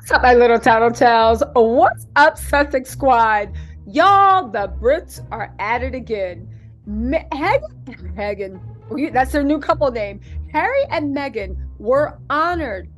What's up, my little tattletales? What's up, Sussex Squad? Y'all, the Brits are at it again. Hagen, that's their new couple name. Harry and Meghan were honored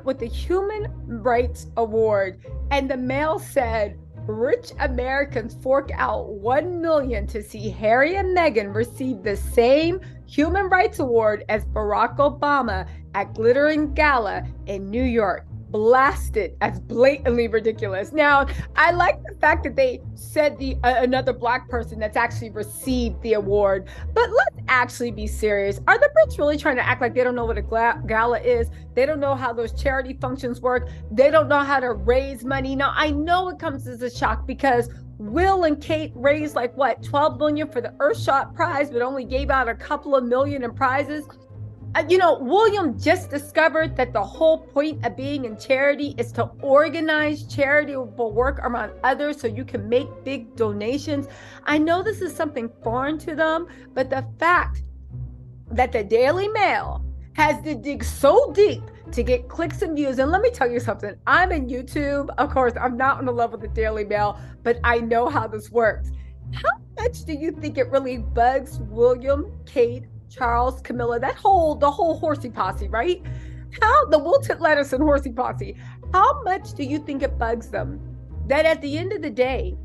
with the Human Rights Award, and the Mail said rich Americans fork out $1 million to see Harry and Meghan receive the same Human Rights Award as Barack Obama at glittering gala in New York. Blasted as blatantly ridiculous. Now, I like the fact that they said another black person that's actually received the award, but let's actually be serious. Are the Brits really trying to act like they don't know what a gala is? They don't know how those charity functions work. They don't know how to raise money. Now, I know it comes as a shock because Will and Kate raised like what, 12 million for the Earthshot prize, but only gave out a couple of million in prizes. William just discovered that the whole point of being in charity is to organize charitable work around others so you can make big donations. I know this is something foreign to them, but the fact that the Daily Mail has to dig so deep to get clicks and views, and let me tell you something, I'm in YouTube. Of course, I'm not on the level of the Daily Mail, but I know how this works. How much do you think it really bugs William, Kate, Charles, Camilla, the whole horsey posse, right? The wilted lettuce and horsey posse, how much do you think it bugs them that at the end of the day,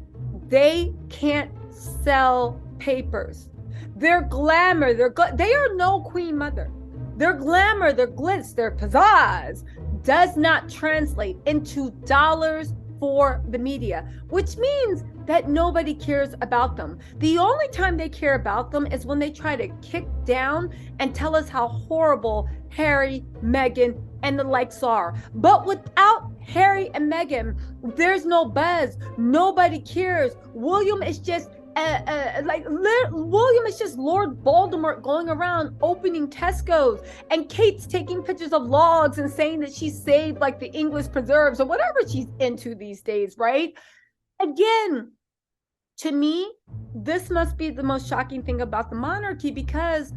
they can't sell papers? Their glamour, they are no queen mother. Their glamour, their glitz, their pizzazz does not translate into dollars for the media, which means that nobody cares about them. The only time they care about them is when they try to kick down and tell us how horrible Harry, Meghan, and the likes are. But without Harry and Meghan, there's no buzz. Nobody cares. William is just William is just Lord Voldemort going around opening Tesco's, and Kate's taking pictures of logs and saying that she saved like the English preserves or whatever she's into these days, right? Again, to me, this must be the most shocking thing about the monarchy, because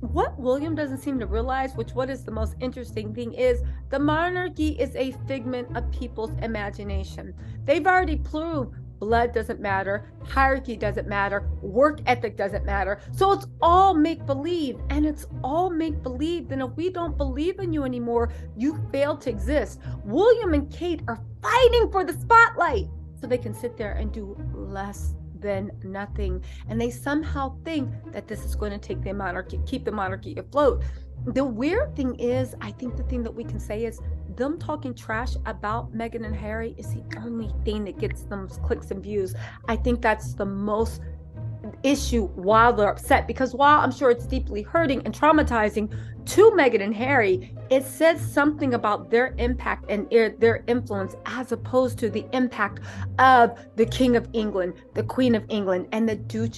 what William doesn't seem to realize, what is the most interesting thing, is the monarchy is a figment of people's imagination. They've already proved blood doesn't matter, hierarchy doesn't matter, work ethic doesn't matter. So it's all make-believe, and it's all make-believe. Then if we don't believe in you anymore, you fail to exist. William and Kate are fighting for the spotlight so they can sit there and do less than nothing. And they somehow think that this is going to take the monarchy, keep the monarchy afloat. The weird thing is, I think the thing that we can say is them talking trash about Meghan and Harry is the only thing that gets them clicks and views. I think that's the most issue while they're upset, because while I'm sure it's deeply hurting and traumatizing to Meghan and Harry, it says something about their impact and their influence as opposed to the impact of the King of England, the Queen of England, and the Duke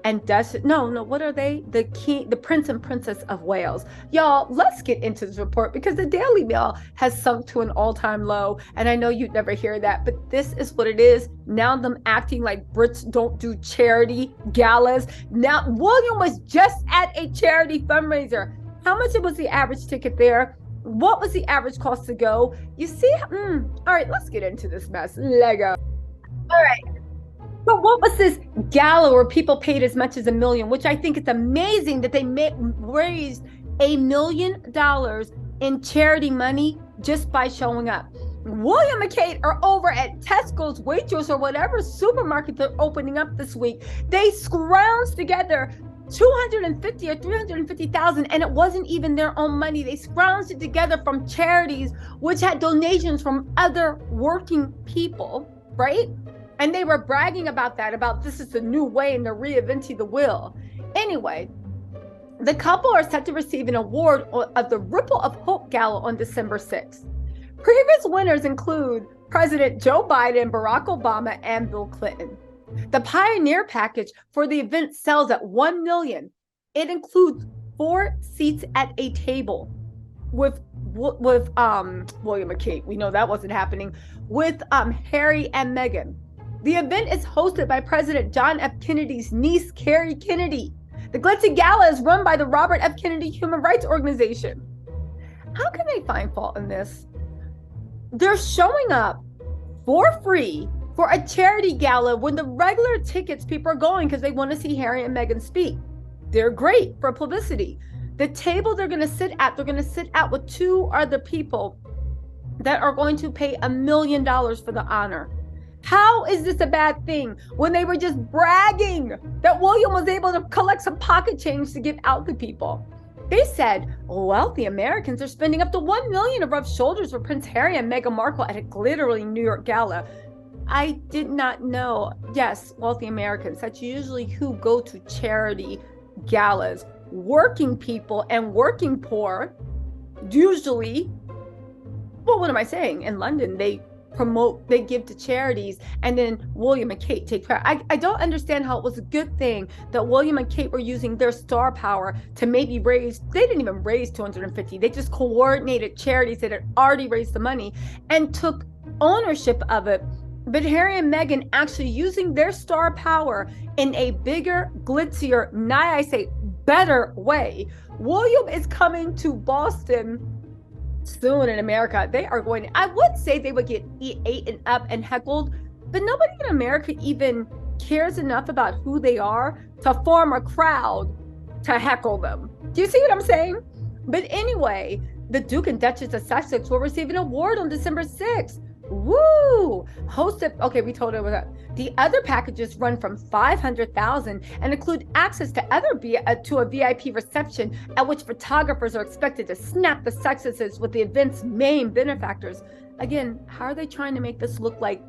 and Duchess. No, what are they? The King, the Prince and Princess of Wales. Y'all, let's get into this report, because the Daily Mail has sunk to an all-time low, and I know you'd never hear that, but this is what it is. Now them acting like Brits don't do charity galas. Now, William was just at a charity fundraiser. How much was the average ticket there? What was the average cost to go? You see? All right, let's get into this mess. Lego. All right. But what was this gala where people paid as much as $1 million, which I think it's amazing that they raised $1 million in charity money just by showing up. William and Kate are over at Tesco's, Waitrose, or whatever supermarket they're opening up this week. They scrounged together 250 or 350,000, and it wasn't even their own money. They scrounged it together from charities which had donations from other working people, right? And they were bragging about that, about this is the new way and they're reinventing the wheel. Anyway, the couple are set to receive an award of the Ripple of Hope Gala on December 6th. Previous winners include President Joe Biden, Barack Obama, and Bill Clinton. The Pioneer package for the event sells at $1 million. It includes 4 seats at a table with William and Kate. We know that wasn't happening. With Harry and Meghan. The event is hosted by President John F. Kennedy's niece, Carrie Kennedy. The glitzy gala is run by the Robert F. Kennedy Human Rights Organization. How can they find fault in this? They're showing up for free for a charity gala when the regular tickets people are going because they want to see Harry and Meghan speak. They're great for publicity. The table they're going to sit at with two other people that are going to pay $1 million for the honor. How is this a bad thing when they were just bragging that William was able to collect some pocket change to give out to people? They said wealthy Americans are spending up to $1 million to rub shoulders with Prince Harry and Meghan Markle at a glittery New York gala. I did not know. Yes, wealthy Americans. That's usually who go to charity galas. Working people and working poor, usually, well, what am I saying? In London, they give to charities, and then William and Kate take care. I don't understand how it was a good thing that William and Kate were using their star power to maybe raise, they didn't even raise 250. They just coordinated charities that had already raised the money and took ownership of it. But Harry and Meghan actually using their star power in a bigger, glitzier, now I say better way. William is coming to Boston soon in America. They are going, I would say they would get eaten up and heckled, but nobody in America even cares enough about who they are to form a crowd to heckle them. Do you see what I'm saying? But anyway, the Duke and Duchess of Sussex will receive an award on December 6th. Woo! Hosted, okay, we told her that. The other packages run from $500,000 and include access to to a VIP reception at which photographers are expected to snap the successes with the event's main benefactors. Again, how are they trying to make this look like?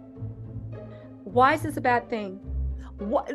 Why is this a bad thing? What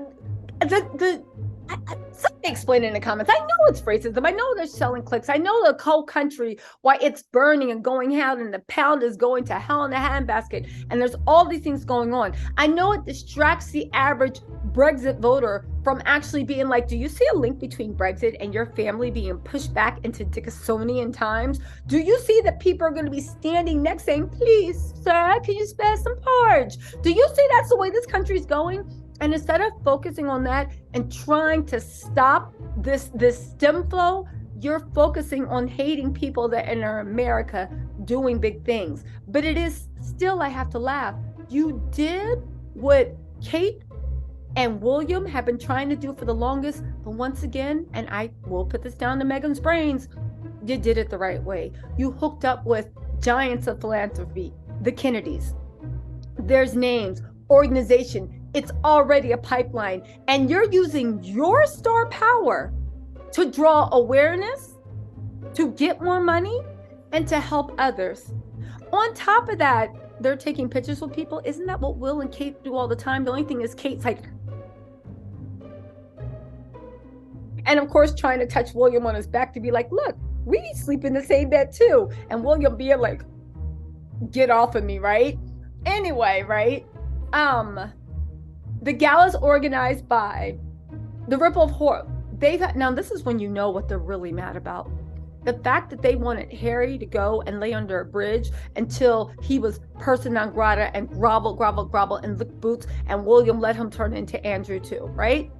somebody explain it in the comments. I know it's racism. I know they're selling clicks. I know the whole country, why it's burning and going out, and the pound is going to hell in a handbasket, and there's all these things going on. I know it distracts the average Brexit voter from actually being like, do you see a link between Brexit and your family being pushed back into Dickinsonian times? Do you see that people are going to be standing next saying, please, sir, can you spare some porridge? Do you see that's the way this country's going? And instead of focusing on that and trying to stop this stem flow, you're focusing on hating people that are in America doing big things. But it is still, I have to laugh. You did what Kate and William have been trying to do for the longest, but once again, and I will put this down to Meghan's brains, you did it the right way. You hooked up with giants of philanthropy, the Kennedys. There's names, organization. It's already a pipeline, and you're using your star power to draw awareness, to get more money, and to help others. On top of that, they're taking pictures with people. Isn't that what Will and Kate do all the time? The only thing is Kate's like, and of course trying to touch William on his back to be like, look, we sleep in the same bed too. And William being like, get off of me, right? Anyway, right? The gala's organized by the Ripple of Horror. Now this is when you know what they're really mad about. The fact that they wanted Harry to go and lay under a bridge until he was person non grata and grovel and lick boots, and William let him turn into Andrew too, right?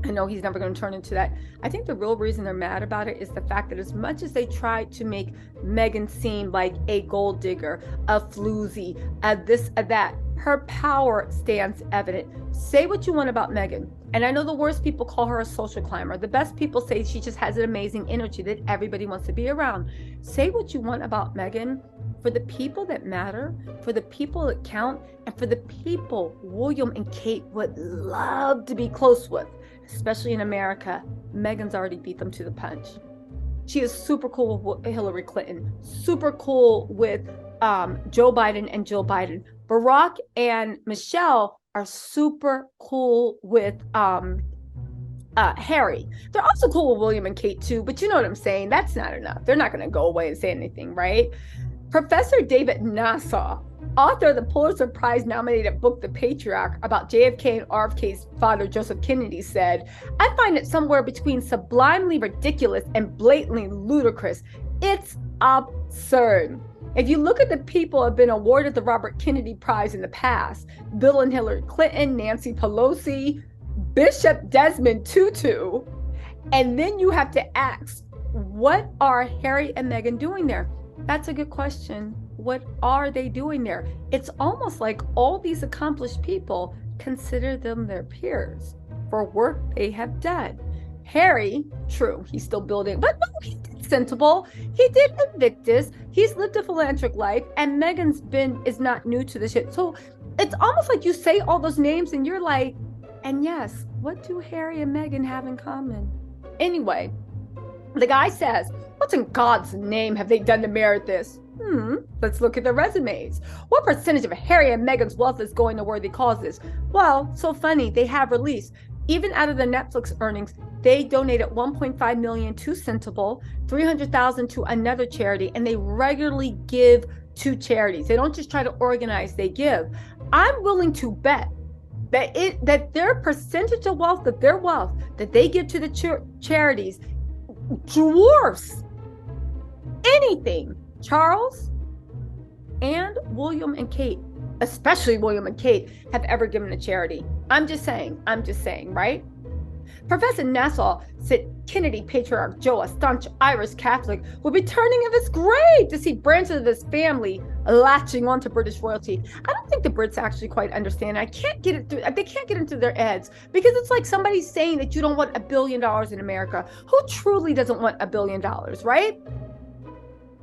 I know he's never going to turn into that. I think the real reason they're mad about it is the fact that as much as they tried to make Meghan seem like a gold digger, a floozy, a this, a that, her power stands evident. Say what you want about Meghan. And I know the worst people call her a social climber. The best people say she just has an amazing energy that everybody wants to be around. Say what you want about Meghan. For the people that matter, for the people that count, and for the people William and Kate would love to be close with, especially in America, Meghan's already beat them to the punch. She is super cool with Hillary Clinton, super cool with Joe Biden and Jill Biden. Barack and Michelle are super cool with Harry. They're also cool with William and Kate too, but you know what I'm saying? That's not enough. They're not going to go away and say anything, right? Professor David Nassau, author of the Pulitzer Prize nominated book, The Patriarch, about JFK and RFK's father, Joseph Kennedy, said, I find it somewhere between sublimely ridiculous and blatantly ludicrous. It's absurd. If you look at the people who have been awarded the Robert Kennedy Prize in the past, Bill and Hillary Clinton, Nancy Pelosi, Bishop Desmond Tutu, and then you have to ask, What are Harry and Meghan doing there? That's a good question. What are they doing there? It's almost like all these accomplished people consider them their peers for work they have done. Harry, true, he's still building, but no, he did Sensible. He did Invictus. He's lived a philanthropic life, and Meghan's is not new to this shit. So it's almost like you say all those names and you're like, and yes, what do Harry and Meghan have in common? Anyway, the guy says, what in God's name have they done to merit this? Let's look at their resumes. What percentage of Harry and Meghan's wealth is going to worthy causes? Well, so funny, they have released, even out of the Netflix earnings, they donated $1.5 million to Sensible, $300,000 to another charity, and they regularly give to charities. They don't just try to organize, they give. I'm willing to bet that their percentage of wealth, of their wealth that they give to the charities dwarfs anything Charles and William and Kate, especially William and Kate, have ever given to charity. I'm just saying, right? Professor Nassau said Kennedy patriarch Joe, a staunch Irish Catholic, would be turning of his grave to see branches of his family latching onto British royalty. I don't think the Brits actually quite understand. I can't get it through. They can't get into their heads, because it's like somebody saying that you don't want $1 billion in America. Who truly doesn't want $1 billion, right?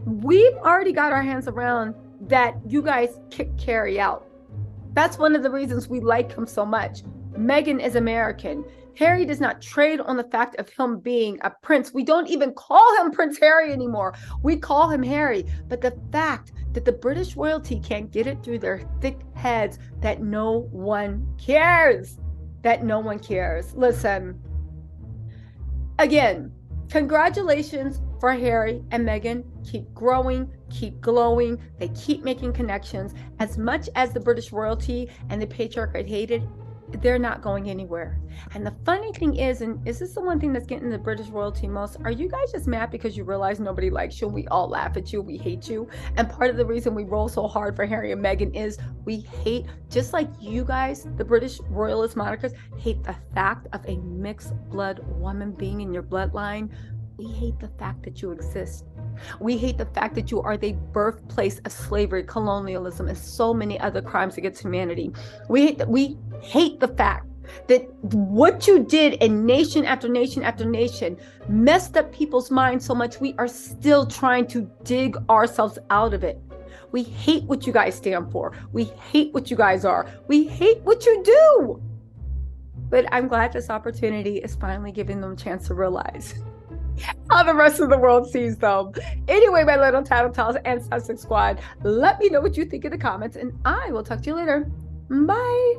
We've already got our hands around that. You guys kicked Harry out. That's one of the reasons we like him so much. Meghan is American. Harry does not trade on the fact of him being a prince. We don't even call him Prince Harry anymore. We call him Harry. But the fact that the British royalty can't get it through their thick heads that no one cares. That no one cares. Listen, again, congratulations for Harry and Meghan. Keep growing, keep glowing. They keep making connections. As much as the British royalty and the patriarchate hated, they're not going anywhere. And the funny thing is, and is this the one thing that's getting the British royalty most? Are you guys just mad because you realize nobody likes you and we all laugh at you, we hate you? And part of the reason we roll so hard for Harry and Meghan is we hate, just like you guys, the British royalist monarchs, hate the fact of a mixed blood woman being in your bloodline. We hate the fact that you exist. We hate the fact that you are the birthplace of slavery, colonialism, and so many other crimes against humanity. We hate the fact that what you did in nation after nation after nation messed up people's minds so much we are still trying to dig ourselves out of it. We hate what you guys stand for. We hate what you guys are. We hate what you do. But I'm glad this opportunity is finally giving them a chance to realize how the rest of the world sees them. Anyway, my little Tattletales and Sussex squad, let me know what you think in the comments, and I will talk to you later. Bye.